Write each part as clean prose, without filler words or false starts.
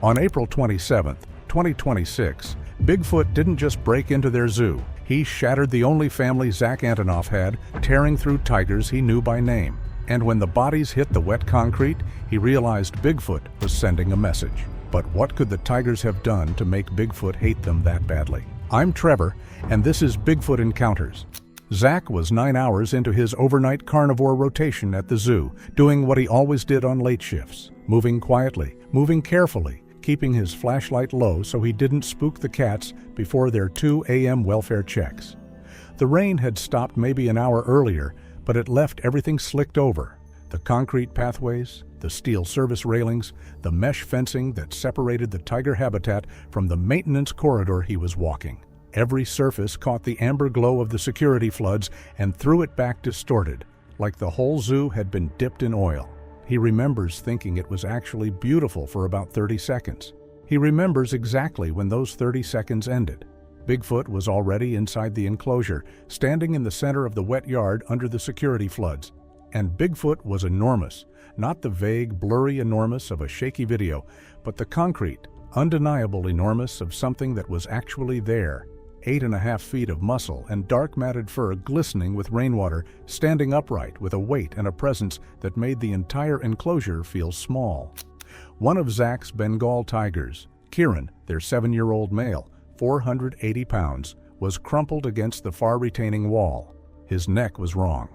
On April 27, 2026, Bigfoot didn't just break into their zoo. He shattered the only family Zach Antonoff had, tearing through tigers he knew by name. And when the bodies hit the wet concrete, he realized Bigfoot was sending a message. But what could the tigers have done to make Bigfoot hate them that badly? I'm Trevor, and this is Bigfoot Encounters. Zach was 9 hours into his overnight carnivore rotation at the zoo, doing what he always did on late shifts, moving quietly, moving carefully, keeping his flashlight low so he didn't spook the cats before their 2 a.m. welfare checks. The rain had stopped maybe an hour earlier, but it left everything slicked over. The concrete pathways, the steel service railings, the mesh fencing that separated the tiger habitat from the maintenance corridor he was walking. Every surface caught the amber glow of the security floods and threw it back distorted, like the whole zoo had been dipped in oil. He remembers thinking it was actually beautiful for about 30 seconds. He remembers exactly when those 30 seconds ended. Bigfoot was already inside the enclosure, standing in the center of the wet yard under the security floods. And Bigfoot was enormous, not the vague, blurry enormous of a shaky video, but the concrete, undeniable enormous of something that was actually there. 8.5 feet of muscle and dark matted fur glistening with rainwater, standing upright with a weight and a presence that made the entire enclosure feel small. One of Zach's Bengal tigers, Kieran, their 7-year-old male, 480 pounds, was crumpled against the far retaining wall. His neck was wrong.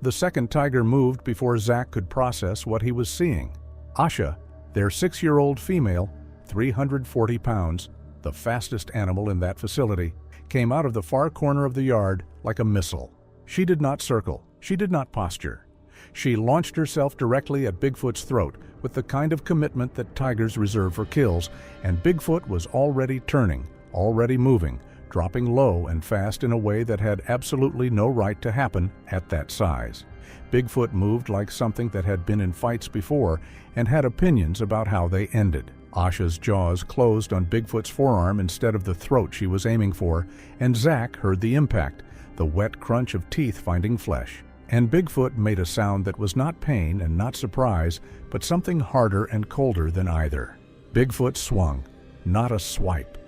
The second tiger moved before Zach could process what he was seeing. Asha, their 6-year-old female, 340 pounds, the fastest animal in that facility, came out of the far corner of the yard like a missile. She did not circle. She did not posture. She launched herself directly at Bigfoot's throat with the kind of commitment that tigers reserve for kills, and Bigfoot was already turning, already moving, dropping low and fast in a way that had absolutely no right to happen at that size. Bigfoot moved like something that had been in fights before and had opinions about how they ended. Asha's jaws closed on Bigfoot's forearm instead of the throat she was aiming for, and Zach heard the impact, the wet crunch of teeth finding flesh. And Bigfoot made a sound that was not pain and not surprise, but something harder and colder than either. Bigfoot swung, not a swipe.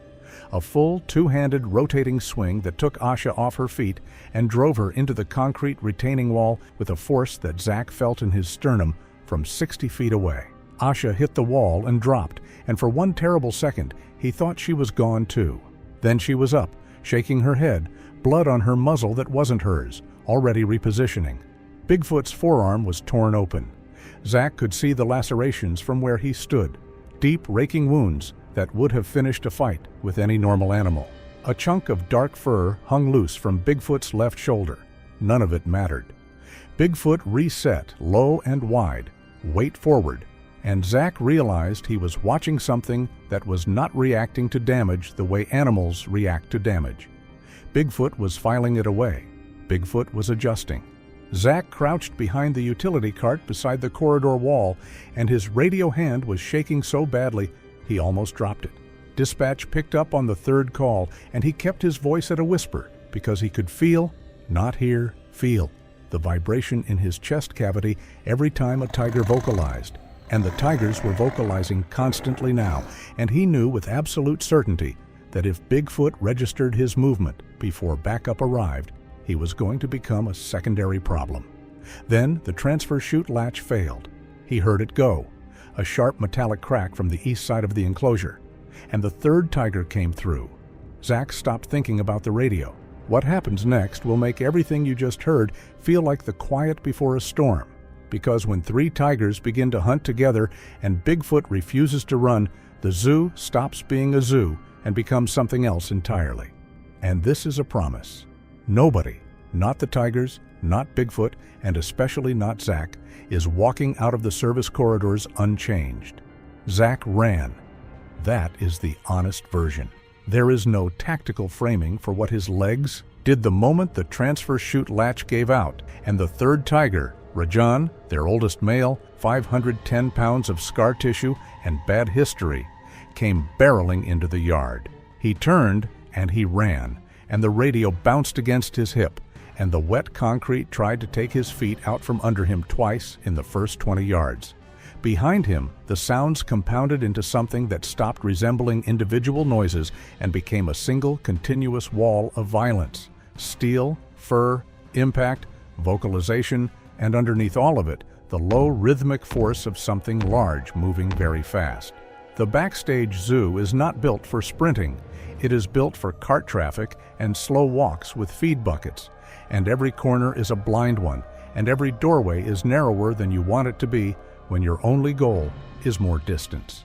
A full, two-handed rotating swing that took Asha off her feet and drove her into the concrete retaining wall with a force that Zach felt in his sternum from 60 feet away. Asha hit the wall and dropped, and for one terrible second, he thought she was gone too. Then she was up, shaking her head, blood on her muzzle that wasn't hers, already repositioning. Bigfoot's forearm was torn open. Zach could see the lacerations from where he stood, deep, raking wounds that would have finished a fight with any normal animal. A chunk of dark fur hung loose from Bigfoot's left shoulder. None of it mattered. Bigfoot reset, low and wide, weight forward, and Zach realized he was watching something that was not reacting to damage the way animals react to damage. Bigfoot was filing it away. Bigfoot was adjusting. Zach crouched behind the utility cart beside the corridor wall, and his radio hand was shaking so badly he almost dropped it. Dispatch picked up on the third call, and he kept his voice at a whisper because he could feel, not hear, feel, the vibration in his chest cavity every time a tiger vocalized. And the tigers were vocalizing constantly now, and he knew with absolute certainty that if Bigfoot registered his movement before backup arrived, he was going to become a secondary problem. Then the transfer chute latch failed. He heard it go, a sharp metallic crack from the east side of the enclosure, and the third tiger came through. Zach stopped thinking about the radio. What happens next will make everything you just heard feel like the quiet before a storm. Because when 3 tigers begin to hunt together and Bigfoot refuses to run, the zoo stops being a zoo and becomes something else entirely. And this is a promise. Nobody, not the tigers, not Bigfoot, and especially not Zach, is walking out of the service corridors unchanged. Zach ran. That is the honest version. There is no tactical framing for what his legs did the moment the transfer chute latch gave out and the third tiger, Rajan, their oldest male, 510 pounds of scar tissue and bad history, came barreling into the yard. He turned and he ran, and the radio bounced against his hip, and the wet concrete tried to take his feet out from under him twice in the first 20 yards. Behind him, the sounds compounded into something that stopped resembling individual noises and became a single, continuous wall of violence. Steel, fur, impact, vocalization, and underneath all of it, the low rhythmic force of something large moving very fast. The backstage zoo is not built for sprinting. It is built for cart traffic and slow walks with feed buckets. And every corner is a blind one, and every doorway is narrower than you want it to be when your only goal is more distance.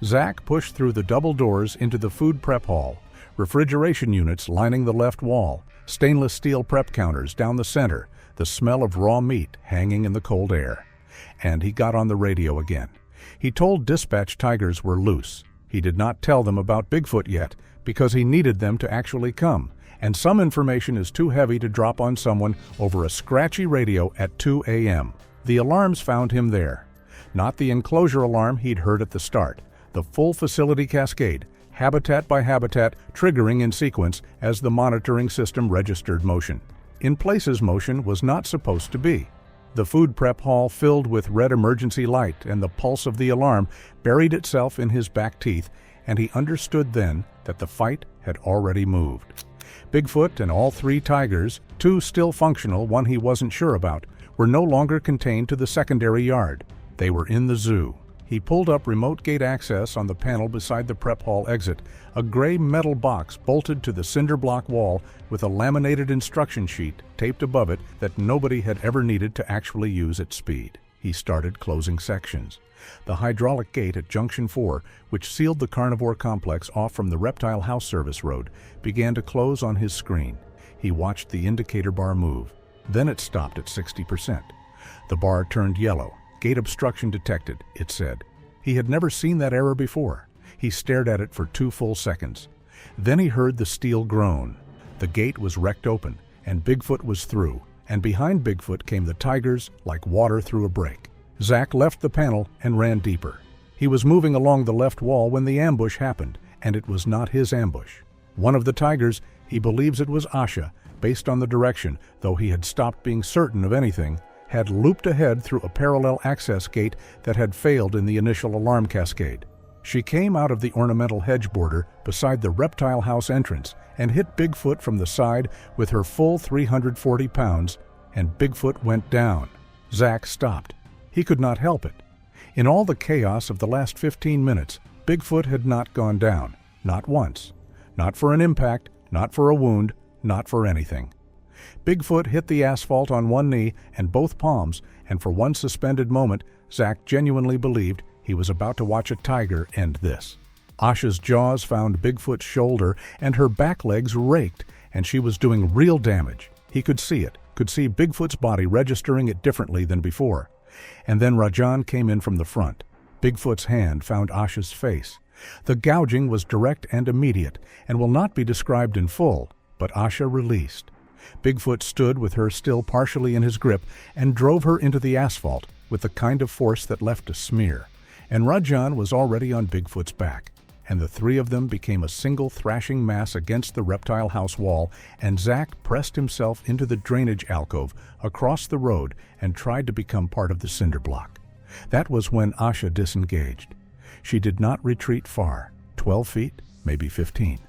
Zach pushed through the double doors into the food prep hall, refrigeration units lining the left wall, stainless steel prep counters down the center, the smell of raw meat hanging in the cold air. And he got on the radio again. He told dispatch tigers were loose. He did not tell them about Bigfoot yet because he needed them to actually come, and some information is too heavy to drop on someone over a scratchy radio at 2 a.m. The alarms found him there. Not the enclosure alarm he'd heard at the start, the full facility cascade, habitat by habitat, triggering in sequence as the monitoring system registered motion. In places motion was not supposed to be. The food prep hall filled with red emergency light, and the pulse of the alarm buried itself in his back teeth, and he understood then that the fight had already moved. Bigfoot and all 3 tigers, 2 still functional, 1 he wasn't sure about, were no longer contained to the secondary yard. They were in the zoo. He pulled up remote gate access on the panel beside the prep hall exit, a gray metal box bolted to the cinder block wall with a laminated instruction sheet taped above it that nobody had ever needed to actually use at speed. He started closing sections. The hydraulic gate at Junction 4, which sealed the carnivore complex off from the Reptile House Service Road, began to close on his screen. He watched the indicator bar move. Then it stopped at 60%. The bar turned yellow. Gate obstruction detected, it said. He had never seen that error before. He stared at it for 2 full seconds. Then he heard the steel groan. The gate was wrecked open, and Bigfoot was through, and behind Bigfoot came the tigers like water through a break. Zach left the panel and ran deeper. He was moving along the left wall when the ambush happened, and it was not his ambush. One of the tigers, he believes it was Asha, based on the direction, though he had stopped being certain of anything, had looped ahead through a parallel access gate that had failed in the initial alarm cascade. She came out of the ornamental hedge border beside the reptile house entrance and hit Bigfoot from the side with her full 340 pounds, and Bigfoot went down. Zach stopped. He could not help it. In all the chaos of the last 15 minutes, Bigfoot had not gone down. Not once. Not for an impact, not for a wound, not for anything. Bigfoot hit the asphalt on one knee and both palms, and for one suspended moment, Zach genuinely believed he was about to watch a tiger end this. Asha's jaws found Bigfoot's shoulder, and her back legs raked, and she was doing real damage. He could see it, could see Bigfoot's body registering it differently than before. And then Rajan came in from the front. Bigfoot's hand found Asha's face. The gouging was direct and immediate, and will not be described in full, but Asha released. Bigfoot stood with her still partially in his grip and drove her into the asphalt with the kind of force that left a smear. And Rajan was already on Bigfoot's back, and the 3 of them became a single thrashing mass against the reptile house wall, and Zach pressed himself into the drainage alcove across the road and tried to become part of the cinder block. That was when Asha disengaged. She did not retreat far, 12 feet, maybe 15.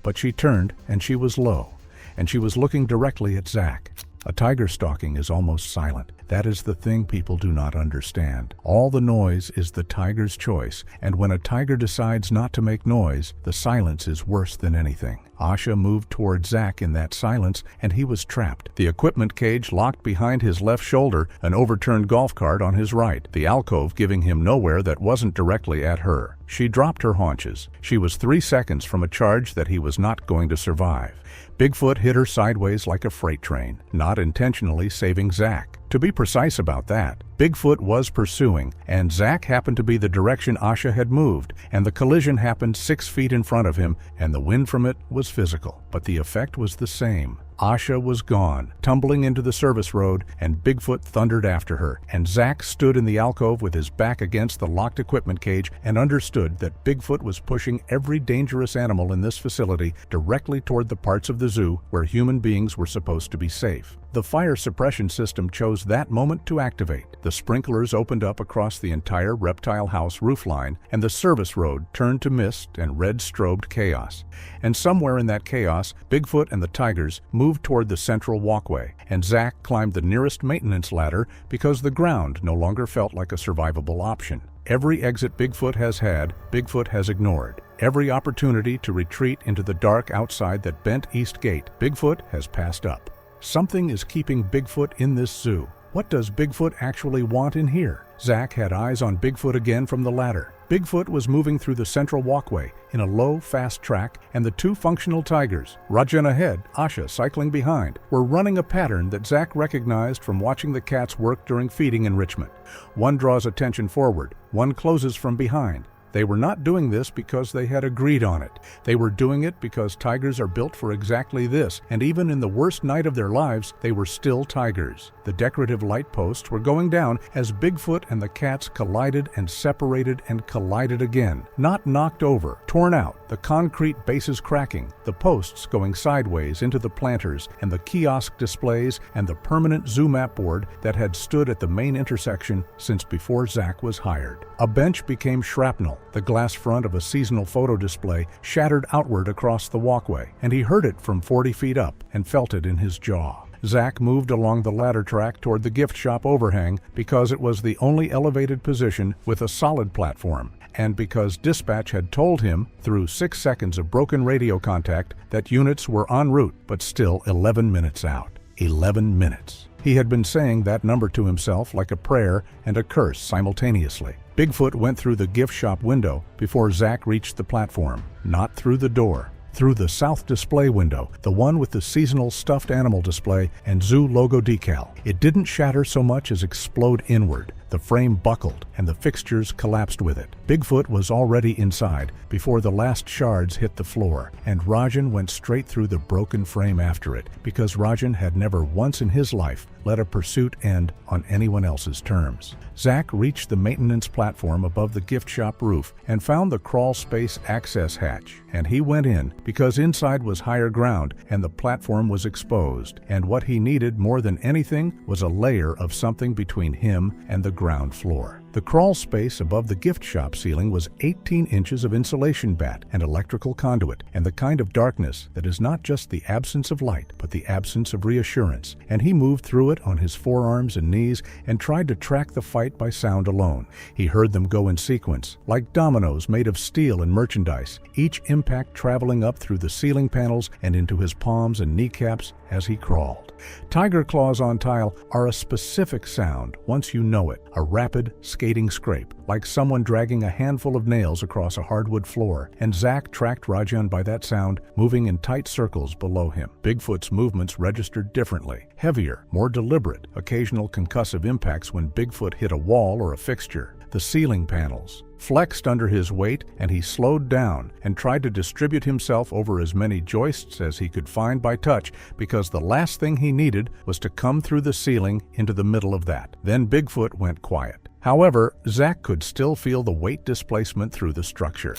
But she turned, and she was low, and she was looking directly at Zach. A tiger stalking is almost silent. That is the thing people do not understand. All the noise is the tiger's choice, and when a tiger decides not to make noise, the silence is worse than anything. Asha moved toward Zach in that silence, and he was trapped. The equipment cage locked behind his left shoulder, an overturned golf cart on his right, the alcove giving him nowhere that wasn't directly at her. She dropped her haunches. She was 3 seconds from a charge that he was not going to survive. Bigfoot hit her sideways like a freight train, not intentionally saving Zach. To be precise about that, Bigfoot was pursuing, and Zach happened to be the direction Asha had moved, and the collision happened 6 feet in front of him, and the wind from it was physical, but the effect was the same. Asha was gone, tumbling into the service road, and Bigfoot thundered after her, and Zach stood in the alcove with his back against the locked equipment cage and understood that Bigfoot was pushing every dangerous animal in this facility directly toward the parts of the zoo where human beings were supposed to be safe. The fire suppression system chose that moment to activate. The sprinklers opened up across the entire reptile house roofline, and the service road turned to mist and red strobed chaos. And somewhere in that chaos, Bigfoot and the tigers moved toward the central walkway, and Zach climbed the nearest maintenance ladder because the ground no longer felt like a survivable option. Every exit Bigfoot has had, Bigfoot has ignored. Every opportunity to retreat into the dark outside that bent east gate, Bigfoot has passed up. Something is keeping Bigfoot in this zoo. What does Bigfoot actually want in here? Zach had eyes on Bigfoot again from the ladder. Bigfoot was moving through the central walkway in a low, fast track, and the two functional tigers, Rajan ahead, Asha cycling behind, were running a pattern that Zach recognized from watching the cats work during feeding enrichment. One draws attention forward, one closes from behind. They were not doing this because they had agreed on it. They were doing it because tigers are built for exactly this, and even in the worst night of their lives, they were still tigers. The decorative light posts were going down as Bigfoot and the cats collided and separated and collided again. Not knocked over, torn out, the concrete bases cracking, the posts going sideways into the planters and the kiosk displays and the permanent zoo map board that had stood at the main intersection since before Zach was hired. A bench became shrapnel. The glass front of a seasonal photo display shattered outward across the walkway, and he heard it from 40 feet up and felt it in his jaw. Zach moved along the ladder track toward the gift shop overhang because it was the only elevated position with a solid platform, and because dispatch had told him, through 6 seconds of broken radio contact, that units were en route, but still 11 minutes out. 11 minutes. He had been saying that number to himself like a prayer and a curse simultaneously. Bigfoot went through the gift shop window before Zach reached the platform, not through the door. Through the south display window, the one with the seasonal stuffed animal display and zoo logo decal. It didn't shatter so much as explode inward. The frame buckled, and the fixtures collapsed with it. Bigfoot was already inside before the last shards hit the floor, and Rajan went straight through the broken frame after it, because Rajan had never once in his life let a pursuit end on anyone else's terms. Zach reached the maintenance platform above the gift shop roof and found the crawl space access hatch, and he went in because inside was higher ground and the platform was exposed, and what he needed more than anything was a layer of something between him and the ground floor. The crawl space above the gift shop ceiling was 18 inches of insulation bat and electrical conduit, and the kind of darkness that is not just the absence of light, but the absence of reassurance, and he moved through it on his forearms and knees and tried to track the fight by sound alone. He heard them go in sequence, like dominoes made of steel and merchandise, each impact traveling up through the ceiling panels and into his palms and kneecaps as he crawled. Tiger claws on tile are a specific sound once you know it, a rapid, skating scrape, like someone dragging a handful of nails across a hardwood floor, and Zach tracked Rajan by that sound, moving in tight circles below him. Bigfoot's movements registered differently, heavier, more deliberate, occasional concussive impacts when Bigfoot hit a wall or a fixture. The ceiling panels flexed under his weight, and he slowed down and tried to distribute himself over as many joists as he could find by touch, because the last thing he needed was to come through the ceiling into the middle of that. Then Bigfoot went quiet. However, Zach could still feel the weight displacement through the structure.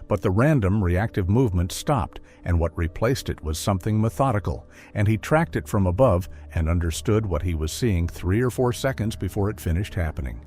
But the random, reactive movement stopped, and what replaced it was something methodical, and he tracked it from above and understood what he was seeing 3 or 4 seconds before it finished happening.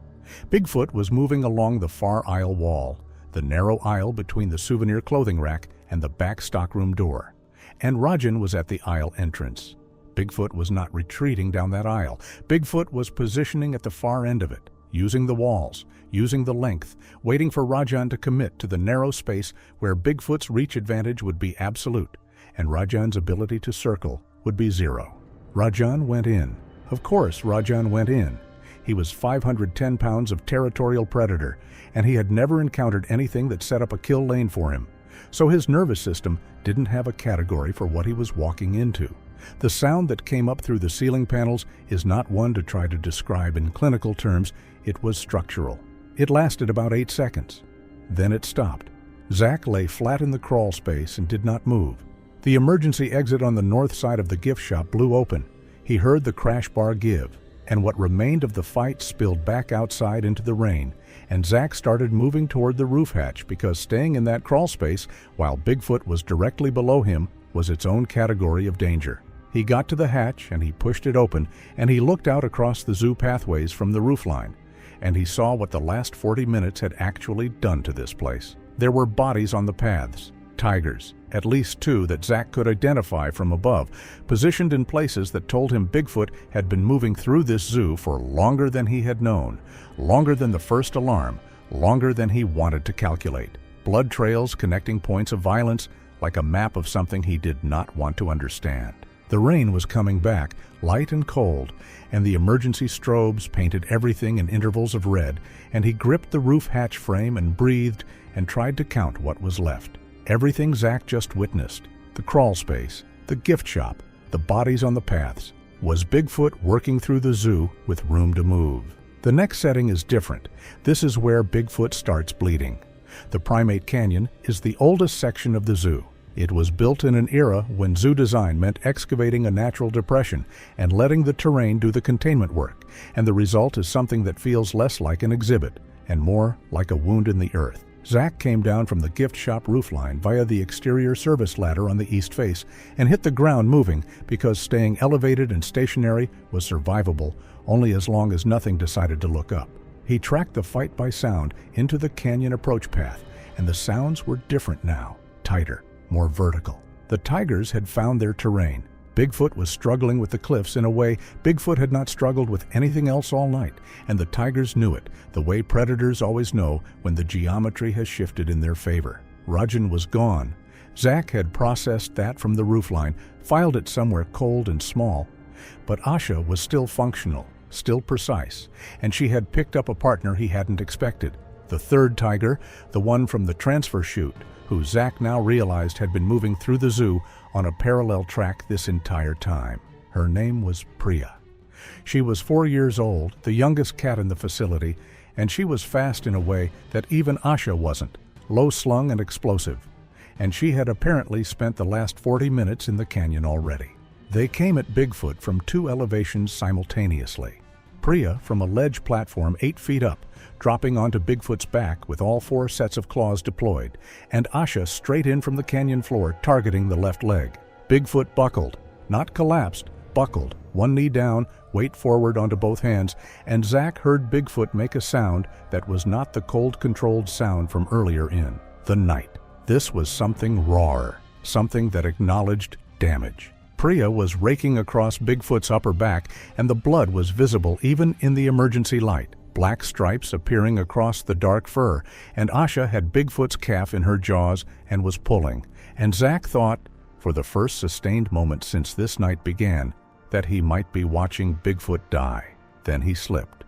Bigfoot was moving along the far aisle wall, the narrow aisle between the souvenir clothing rack and the back stockroom door, and Rajan was at the aisle entrance. Bigfoot was not retreating down that aisle. Bigfoot was positioning at the far end of it, using the walls, using the length, waiting for Rajan to commit to the narrow space where Bigfoot's reach advantage would be absolute, and Rajan's ability to circle would be 0. Rajan went in. Of course, Rajan went in. He was 510 pounds of territorial predator, and he had never encountered anything that set up a kill lane for him. So his nervous system didn't have a category for what he was walking into. The sound that came up through the ceiling panels is not one to try to describe in clinical terms. It was structural. It lasted about 8 seconds. Then it stopped. Zach lay flat in the crawl space and did not move. The emergency exit on the north side of the gift shop blew open. He heard the crash bar give, and what remained of the fight spilled back outside into the rain, and Zach started moving toward the roof hatch because staying in that crawl space while Bigfoot was directly below him was its own category of danger. He got to the hatch and he pushed it open, and he looked out across the zoo pathways from the roofline, and he saw what the last 40 minutes had actually done to this place. There were bodies on the paths, tigers, at least 2 that Zach could identify from above, positioned in places that told him Bigfoot had been moving through this zoo for longer than he had known, longer than the first alarm, longer than he wanted to calculate. Blood trails connecting points of violence, like a map of something he did not want to understand. The rain was coming back, light and cold, and the emergency strobes painted everything in intervals of red, and he gripped the roof hatch frame and breathed and tried to count what was left. Everything Zach just witnessed, the crawl space, the gift shop, the bodies on the paths. Was Bigfoot working through the zoo with room to move? The next setting is different. This is where Bigfoot starts bleeding. The Primate Canyon is the oldest section of the zoo. It was built in an era when zoo design meant excavating a natural depression and letting the terrain do the containment work, and the result is something that feels less like an exhibit and more like a wound in the earth. Zach came down from the gift shop roofline via the exterior service ladder on the east face and hit the ground moving because staying elevated and stationary was survivable only as long as nothing decided to look up. He tracked the fight by sound into the canyon approach path, and the sounds were different now, tighter, more vertical. The tigers had found their terrain. Bigfoot was struggling with the cliffs in a way Bigfoot had not struggled with anything else all night, and the tigers knew it, the way predators always know when the geometry has shifted in their favor. Rajan was gone. Zach had processed that from the roofline, filed it somewhere cold and small. But Asha was still functional, still precise, and she had picked up a partner he hadn't expected. The third tiger, the one from the transfer chute, who Zach now realized had been moving through the zoo on a parallel track this entire time. Her name was Priya. She was 4 years old, the youngest cat in the facility, and she was fast in a way that even Asha wasn't, low-slung and explosive. And she had apparently spent the last 40 minutes in the canyon already. They came at Bigfoot from 2 elevations simultaneously. Priya from a ledge platform 8 feet up, dropping onto Bigfoot's back with all 4 sets of claws deployed, and Asha straight in from the canyon floor, targeting the left leg. Bigfoot buckled, not collapsed, buckled, one knee down, weight forward onto both hands, and Zach heard Bigfoot make a sound that was not the cold-controlled sound from earlier in the night. This was something rawer, something that acknowledged damage. Priya was raking across Bigfoot's upper back, and the blood was visible even in the emergency light. Black stripes appearing across the dark fur, and Asha had Bigfoot's calf in her jaws and was pulling, and Zach thought, for the first sustained moment since this night began, that he might be watching Bigfoot die. Then he slipped.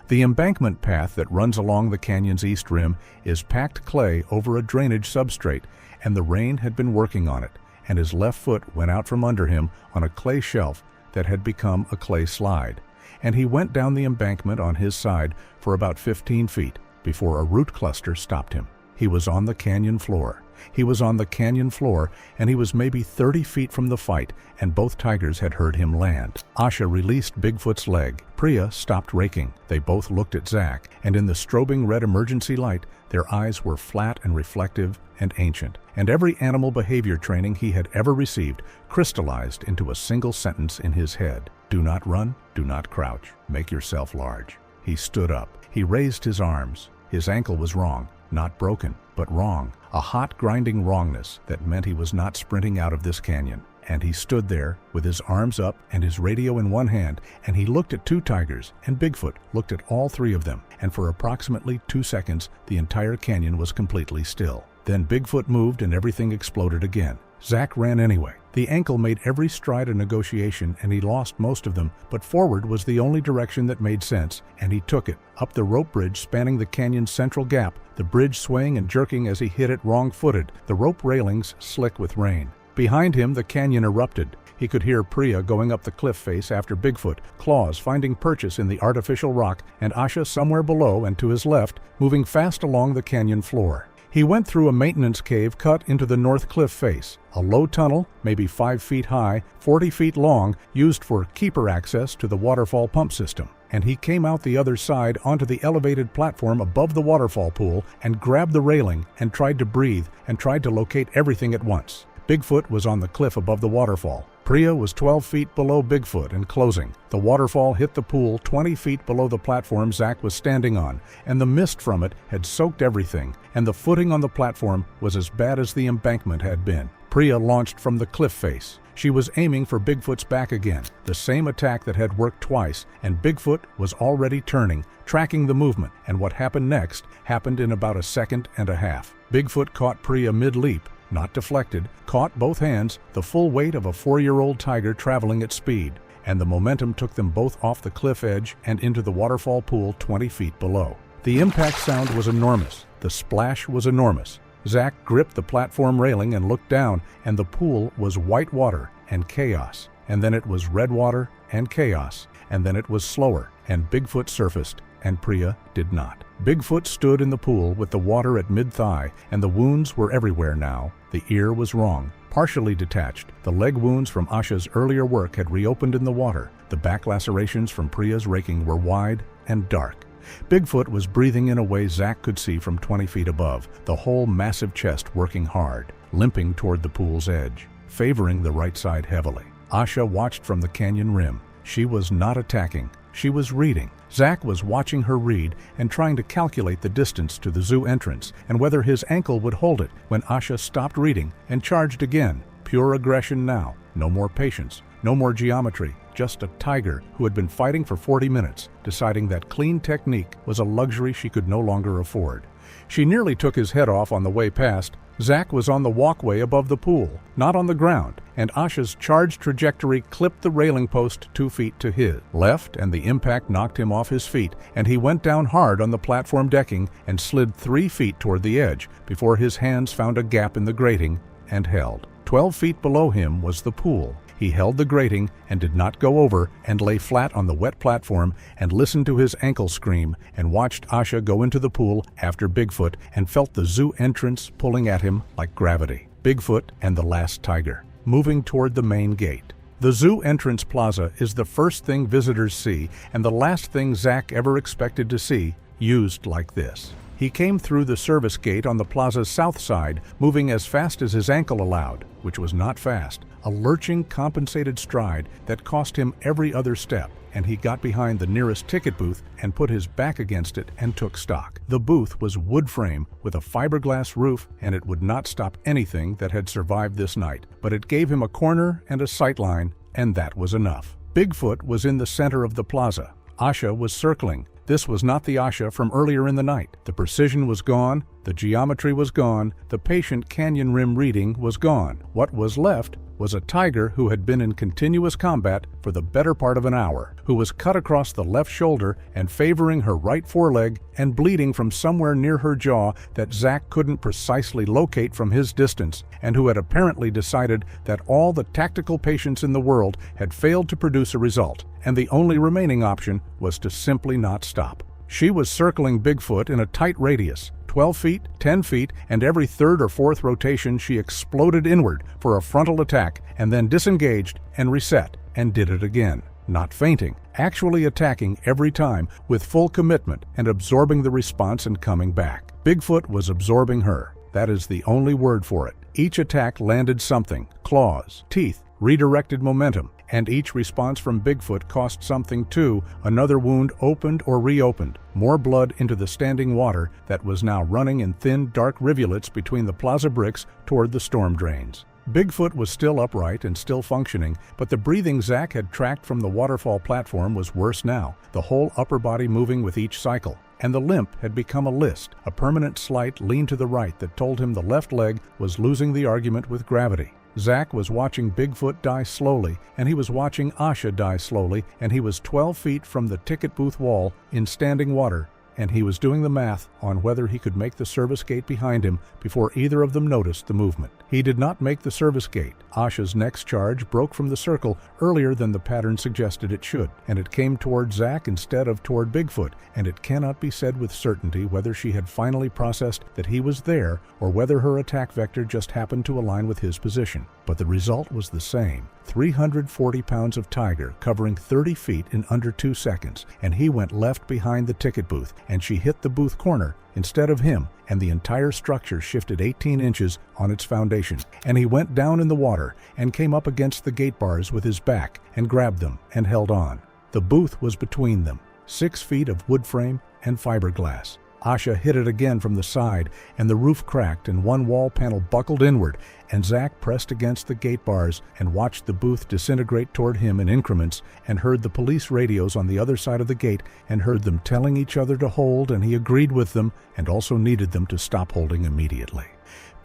The embankment path that runs along the canyon's east rim is packed clay over a drainage substrate, and the rain had been working on it, and his left foot went out from under him on a clay shelf that had become a clay slide, and he went down the embankment on his side for about 15 feet before a root cluster stopped him. He was on the canyon floor. He was on the canyon floor, and he was maybe 30 feet from the fight, and both tigers had heard him land. Asha released Bigfoot's leg. Priya stopped raking. They both looked at Zach, and in the strobing red emergency light, their eyes were flat and reflective and ancient, and every animal behavior training he had ever received crystallized into a single sentence in his head. Do not run, do not crouch, make yourself large. He stood up. He raised his arms. His ankle was wrong, not broken, but wrong. A hot, grinding wrongness that meant he was not sprinting out of this canyon. And he stood there with his arms up and his radio in one hand, and he looked at 2 tigers, and Bigfoot looked at all 3 of them, and for approximately 2 seconds, the entire canyon was completely still. Then Bigfoot moved and everything exploded again. Zach ran anyway. The ankle made every stride a negotiation, and he lost most of them, but forward was the only direction that made sense, and he took it, up the rope bridge spanning the canyon's central gap, the bridge swaying and jerking as he hit it wrong-footed, the rope railings slick with rain. Behind him, the canyon erupted. He could hear Priya going up the cliff face after Bigfoot, claws finding purchase in the artificial rock, and Asha somewhere below and to his left, moving fast along the canyon floor. He went through a maintenance cave cut into the north cliff face, a low tunnel, maybe 5 feet high, 40 feet long, used for keeper access to the Waterfall pump system. And he came out the other side onto the elevated platform above the waterfall pool and grabbed the railing and tried to breathe and tried to locate everything at once. Bigfoot was on the cliff above the waterfall. Priya was 12 feet below Bigfoot and closing. The waterfall hit the pool 20 feet below the platform Zach was standing on, and the mist from it had soaked everything, and the footing on the platform was as bad as the embankment had been. Priya launched from the cliff face. She was aiming for Bigfoot's back again, the same attack that had worked twice, and Bigfoot was already turning, tracking the movement, and what happened next happened in about a second and a half. Bigfoot caught Priya mid-leap, not deflected, caught both hands, the full weight of a 4-year-old tiger traveling at speed, and the momentum took them both off the cliff edge and into the waterfall pool 20 feet below. The impact sound was enormous. The splash was enormous. Zach gripped the platform railing and looked down, and the pool was white water and chaos. And then it was red water and chaos. And then it was slower, and Bigfoot surfaced, and Priya did not. Bigfoot stood in the pool with the water at mid-thigh, and the wounds were everywhere now. The ear was wrong, partially detached. The leg wounds from Asha's earlier work had reopened in the water. The back lacerations from Priya's raking were wide and dark. Bigfoot was breathing in a way Zach could see from 20 feet above, the whole massive chest working hard, limping toward the pool's edge, favoring the right side heavily. Asha watched from the canyon rim. She was not attacking. She was reading. Zach was watching her read and trying to calculate the distance to the zoo entrance and whether his ankle would hold it when Asha stopped reading and charged again. Pure aggression now. No more patience. No more geometry. Just a tiger who had been fighting for 40 minutes, deciding that clean technique was a luxury she could no longer afford. She nearly took his head off on the way past. Zach was on the walkway above the pool, not on the ground, and Asha's charged trajectory clipped the railing post 2 feet to his left, and the impact knocked him off his feet, and he went down hard on the platform decking and slid 3 feet toward the edge before his hands found a gap in the grating and held. 12 feet below him was the pool. He held the grating and did not go over and lay flat on the wet platform and listened to his ankle scream and watched Asha go into the pool after Bigfoot and felt the zoo entrance pulling at him like gravity. Bigfoot and the last tiger, moving toward the main gate. The zoo entrance plaza is the first thing visitors see and the last thing Zach ever expected to see, used like this. He came through the service gate on the plaza's south side, moving as fast as his ankle allowed, which was not fast, a lurching, compensated stride that cost him every other step, and he got behind the nearest ticket booth and put his back against it and took stock. The booth was wood frame with a fiberglass roof, and it would not stop anything that had survived this night, but it gave him a corner and a sight line, and that was enough. Bigfoot was in the center of the plaza. Asha was circling. This was not the Asha from earlier in the night. The precision was gone, the geometry was gone, the patient canyon rim reading was gone. What was left was a tiger who had been in continuous combat for the better part of an hour, who was cut across the left shoulder and favoring her right foreleg and bleeding from somewhere near her jaw that Zach couldn't precisely locate from his distance, and who had apparently decided that all the tactical patience in the world had failed to produce a result, and the only remaining option was to simply not stop. She was circling Bigfoot in a tight radius, 12 feet, 10 feet, and every third or fourth rotation she exploded inward for a frontal attack and then disengaged and reset and did it again, not fainting, actually attacking every time with full commitment and absorbing the response and coming back. Bigfoot was absorbing her. That is the only word for it. Each attack landed something, claws, teeth, redirected momentum, and each response from Bigfoot cost something too. Another wound opened or reopened, more blood into the standing water that was now running in thin, dark rivulets between the plaza bricks toward the storm drains. Bigfoot was still upright and still functioning, but the breathing Zach had tracked from the waterfall platform was worse now, the whole upper body moving with each cycle. And the limp had become a list, a permanent slight lean to the right that told him the left leg was losing the argument with gravity. Zach was watching Bigfoot die slowly, and he was watching Asha die slowly, and he was 12 feet from the ticket booth wall in standing water, and he was doing the math on whether he could make the service gate behind him before either of them noticed the movement. He did not make the service gate. Asha's next charge broke from the circle earlier than the pattern suggested it should, and it came toward Zach instead of toward Bigfoot, and it cannot be said with certainty whether she had finally processed that he was there or whether her attack vector just happened to align with his position. But the result was the same. 340 pounds of tiger covering 30 feet in under 2 seconds, and he went left behind the ticket booth, and she hit the booth corner instead of him, and the entire structure shifted 18 inches on its foundation, and he went down in the water and came up against the gate bars with his back and grabbed them and held on. The booth was between them, 6 feet of wood frame and fiberglass. Asha hit it again from the side, and the roof cracked and one wall panel buckled inward, and Zach pressed against the gate bars and watched the booth disintegrate toward him in increments, and heard the police radios on the other side of the gate and heard them telling each other to hold, and he agreed with them and also needed them to stop holding immediately.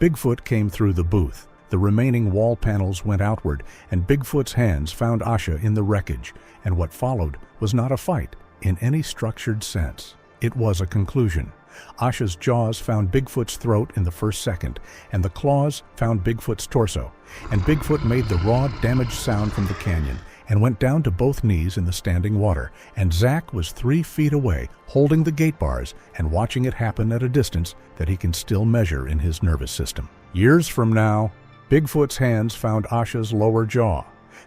Bigfoot came through the booth. The remaining wall panels went outward, and Bigfoot's hands found Asha in the wreckage, and what followed was not a fight in any structured sense. It was a conclusion. Asha's jaws found Bigfoot's throat in the first second, and the claws found Bigfoot's torso, and Bigfoot made the raw, damaged sound from the canyon and went down to both knees in the standing water, and Zach was 3 feet away, holding the gate bars and watching it happen at a distance that he can still measure in his nervous system. Years from now, Bigfoot's hands found Asha's lower jaw.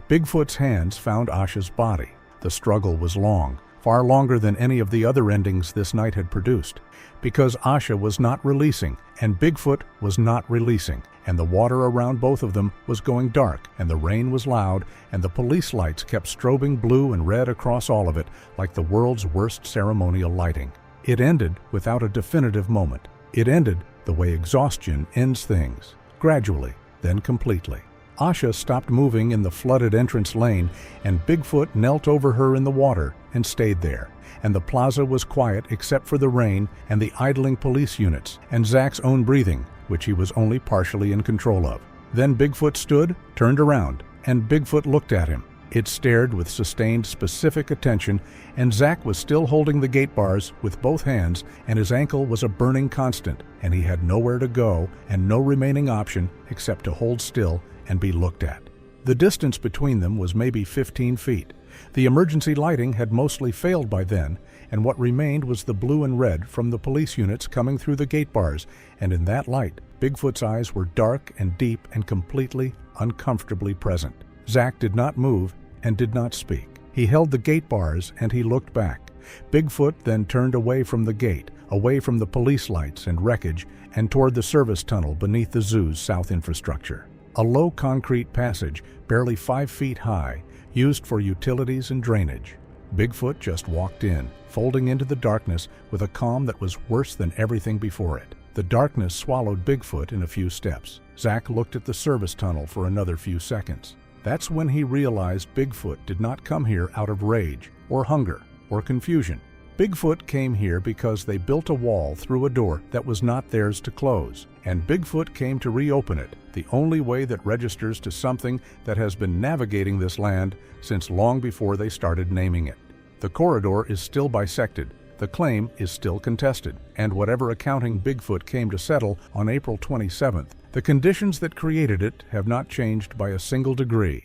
Bigfoot's hands found Asha's body. The struggle was long, far longer than any of the other endings this night had produced, because Asha was not releasing, and Bigfoot was not releasing, and the water around both of them was going dark, and the rain was loud, and the police lights kept strobing blue and red across all of it like the world's worst ceremonial lighting. It ended without a definitive moment. It ended the way exhaustion ends things, gradually, then completely. Asha stopped moving in the flooded entrance lane, and Bigfoot knelt over her in the water and stayed there, and the plaza was quiet except for the rain and the idling police units and Zach's own breathing, which he was only partially in control of. Then Bigfoot stood, turned around, and Bigfoot looked at him. It stared with sustained, specific attention, and Zach was still holding the gate bars with both hands, and his ankle was a burning constant, and he had nowhere to go and no remaining option except to hold still and be looked at. The distance between them was maybe 15 feet. The emergency lighting had mostly failed by then, and what remained was the blue and red from the police units coming through the gate bars, and in that light, Bigfoot's eyes were dark and deep and completely, uncomfortably present. Zach did not move and did not speak. He held the gate bars and he looked back. Bigfoot then turned away from the gate, away from the police lights and wreckage, and toward the service tunnel beneath the zoo's south infrastructure. A low concrete passage, barely 5 feet high, used for utilities and drainage. Bigfoot just walked in, folding into the darkness with a calm that was worse than everything before it. The darkness swallowed Bigfoot in a few steps. Zach looked at the service tunnel for another few seconds. That's when he realized Bigfoot did not come here out of rage, or hunger, or confusion. Bigfoot came here because they built a wall through a door that was not theirs to close, and Bigfoot came to reopen it, the only way that registers to something that has been navigating this land since long before they started naming it. The corridor is still bisected, the claim is still contested, and whatever accounting Bigfoot came to settle on April 27th, the conditions that created it have not changed by a single degree.